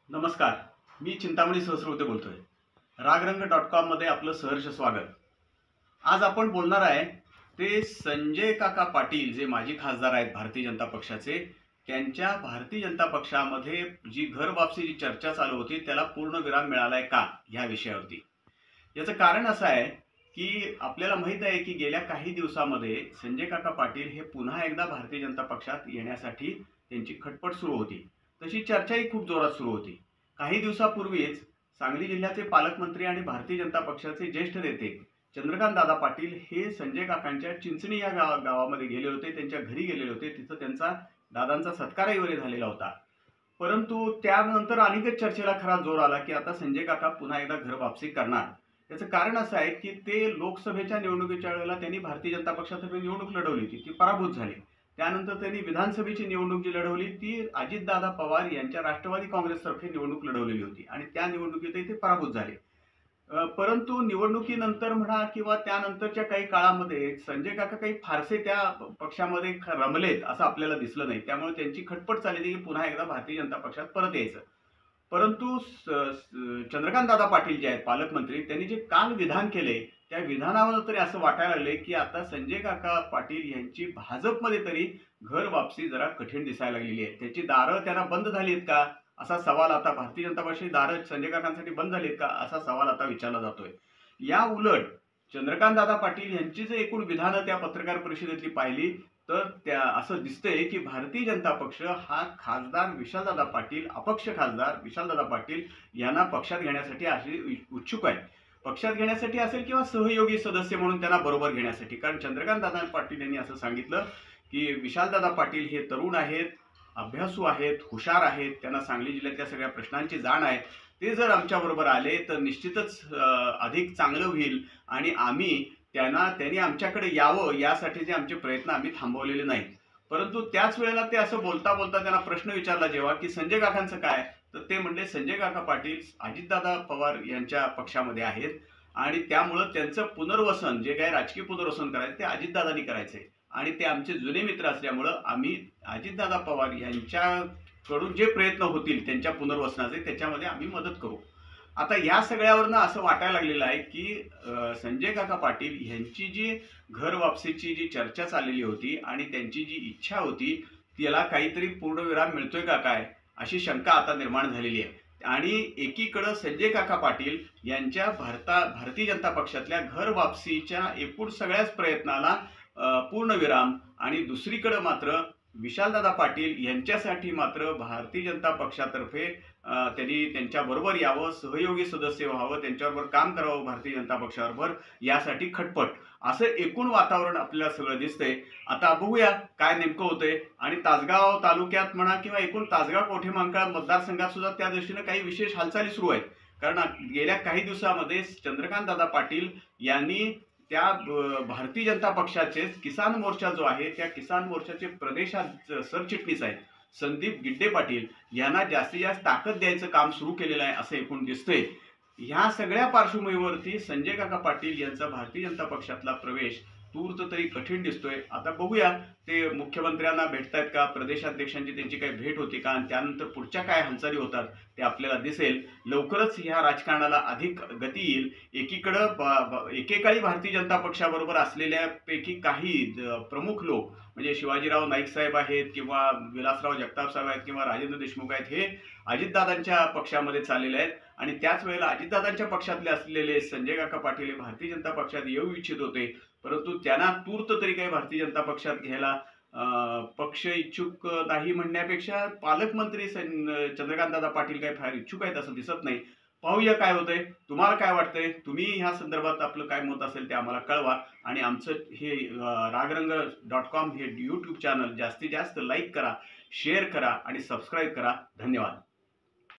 नमस्कार. मी चिंतामणी सहस्रबुद्धे बोलतोय. रागरंग.com मध्ये आपलं सहर्ष स्वागत. आज आपण बोलणार आहे ते संजय काका पाटील जे माजी खासदार आहेत भारतीय जनता पक्षाचे. त्यांच्या भारतीय जनता पक्षामध्ये जी घर वापसीची चर्चा चालू होती त्याला पूर्णविराम मिळालाय का ह्या विषयावरती. याचं कारण असं आहे की आपल्याला माहित आहे की गेल्या काही दिवसामध्ये संजय काका पाटील हे पुन्हा एकदा भारतीय जनता पक्षात येण्यासाठी त्यांची खटपट सुरू होती. तशी चर्चाही खूप जोरात सुरू होती. काही दिवसापूर्वीच सांगली जिल्ह्याचे पालकमंत्री आणि भारतीय जनता पक्षाचे ज्येष्ठ नेते चंद्रकांत दादा पाटील हे संजय काकांच्या चिंचणी या गावामध्ये गेले होते. त्यांच्या घरी गेलेले होते. तिथं त्यांचा दादांचा सत्कारही वगैरे झालेला होता. परंतु त्यानंतर अनेकच चर्चेला खरा जोर आला की आता संजय काका पुन्हा एकदा घर वापसी करणार. याचं कारण असं आहे की ते लोकसभेच्या निवडणुकीच्या वेळेला त्यांनी भारतीय जनता पक्षातर्फे निवडणूक लढवली होती, ती पराभूत झाली. त्यानंतर त्यांनी विधानसभेची निवडणूक जी लढवली ती अजितदादा पवार यांच्या राष्ट्रवादी काँग्रेसतर्फे निवडणूक लढवलेली होती आणि त्या निवडणुकीतही ते पराभूत झाले. परंतु निवडणुकीनंतर म्हणा किंवा त्यानंतरच्या काही काळामध्ये संजय काका काही फारसे त्या पक्षामध्ये रमलेत असं आपल्याला दिसलं नाही. त्यामुळे त्यांची खटपट चालली की पुन्हा एकदा भारतीय जनता पक्षात परत यायचं. परंतु चंद्रकांत दादा पाटील जे आहेत पालकमंत्री त्यांनी जे काल विधान केले त्या विधानावर तरी असं वाटायला लागले की आता संजय काका पाटील यांची भाजपमध्ये तरी घर वापसी जरा कठीण दिसायला लागलेली आहे. त्याची दारं त्यांना बंद झाली आहेत का असा सवाल आता भारतीय जनता पक्षाची दारं संजय काकांसाठी बंद झाली आहेत का असा सवाल आता विचारला जातोय. या उलट चंद्रकांत दादा पाटील यांची जर एकूण विधानं त्या पत्रकार परिषदेतली पाहिली तर त्या असं दिसतंय की भारतीय जनता पक्ष हा खासदार विशालदादा पाटील अपक्ष खासदार विशालदादा पाटील यांना पक्षात घेण्यासाठी अशी उत्सुक आहे. पक्षात घेण्यासाठी असेल किंवा सहयोगी सदस्य म्हणून त्यांना बरोबर घेण्यासाठी. कारण चंद्रकांत दादा पाटील यांनी असं सांगितलं की विशालदादा पाटील हे तरुण आहेत, अभ्यासू आहेत, हुशार आहेत, त्यांना सांगली जिल्ह्यातल्या सगळ्या प्रश्नांची जाण आहे. ते जर आमच्याबरोबर आले तर निश्चितच अधिक चांगलं होईल आणि त्यांनी आमच्याकडे यावं यासाठीचे आमचे प्रयत्न आम्ही थांबवलेले नाहीत. परंतु त्याच वेळेला ते असं बोलता बोलता त्यांना प्रश्न विचारला जेव्हा की संजय काकांचं काय, तर ते म्हणले संजय काका पाटील अजितदादा पवार यांच्या पक्षामध्ये आहेत आणि त्यामुळं त्यांचं पुनर्वसन जे काही राजकीय पुनर्वसन करायचं ते अजितदादांनी करायचंय आणि ते आमचे जुने मित्र असल्यामुळं आम्ही अजितदादा पवार यांच्याकडून जे प्रयत्न होतील त्यांच्या पुनर्वसनाचे त्याच्यामध्ये आम्ही मदत करू. आता या सगळ्यावरनं असं वाटायला लागलेलं आहे की संजय काका पाटील यांची जी घर वापसीची जी चर्चा चाललेली होती आणि त्यांची जी इच्छा होती त्याला काहीतरी पूर्णविराम मिळतोय का काय अशी शंका आता निर्माण झालेली आहे. आणि एकीकडं संजय काका पाटील यांच्या भारतीय जनता पक्षातल्या घर वापसीच्या एकूण सगळ्याच प्रयत्नाला पूर्णविराम आणि दुसरीकडे मात्र विशालदादा पाटील यांच्यासाठी मात्र भारतीय जनता पक्षातर्फे त्यांनी त्यांच्याबरोबर यावं, सहयोगी सदस्य व्हावं, त्यांच्याबरोबर काम करावं भारतीय जनता पक्षाबरोबर यासाठी खटपट असं एकूण वातावरण आपल्याला सगळं दिसतंय. आता बघूया काय नेमकं होतंय. आणि तासगाव तालुक्यात म्हणा किंवा एकूण तासगाव कोठेमंकाळ मतदारसंघात सुद्धा त्या दृष्टीनं काही विशेष हालचाली सुरू आहेत. कारण गेल्या काही दिवसामध्ये चंद्रकांत दादा पाटील यांनी त्या भारतीय जनता पक्षाचे किसान मोर्चा जो आहे त्या किसान मोर्चाचे प्रदेशात सरचिटणीस आहेत संदीप गिड्डे पाटील यांना जास्तीत जास्त ताकद द्यायचं काम सुरू केलेलं आहे असं एकूण दिसतंय. ह्या सगळ्या पार्श्वभूमीवरती संजय काका पाटील यांचा भारतीय जनता पक्षातला प्रवेश तूर्त तरी कठीण दिसतोय. आता बघूया ते मुख्यमंत्र्यांना भेटतायत का, प्रदेशाध्यक्षांची त्यांची काही भेट होती का आणि त्यानंतर पुढच्या काय हालचाली होतात ते आपल्याला दिसेल. लवकरच ह्या राजकारणाला अधिक गती येईल. एकेकाळी भारतीय जनता पक्षाबरोबर असलेल्यापैकी काही प्रमुख लोक म्हणजे शिवाजीराव नाईक साहेब आहेत किंवा विलासराव जगताप साहेब आहेत किंवा राजेंद्र देशमुख आहेत हे अजितदादांच्या पक्षामध्ये चाललेले आहेत आणि त्याच वेळेला अजितदादांच्या पक्षातले असलेले संजय काका पाटील हे भारतीय जनता पक्षात येऊ इच्छित होते. परंतु त्यांना तूर्त तरी काही भारतीय जनता पक्षात घ्यायला पक्ष इच्छुक नाही म्हणण्यापेक्षा पालकमंत्री चंद्रकांत दादा पाटील काही फार इच्छुक आहेत असं दिसत नाही. पाहूया काय होतंय. तुम्हाला काय वाटतंय, तुम्ही ह्या संदर्भात आपलं काय मत असेल ते आम्हाला कळवा आणि आमचं हे रागरंग.com हे यूट्यूब चॅनल जास्तीत जास्त लाईक करा, शेअर करा आणि सबस्क्राईब करा. धन्यवाद.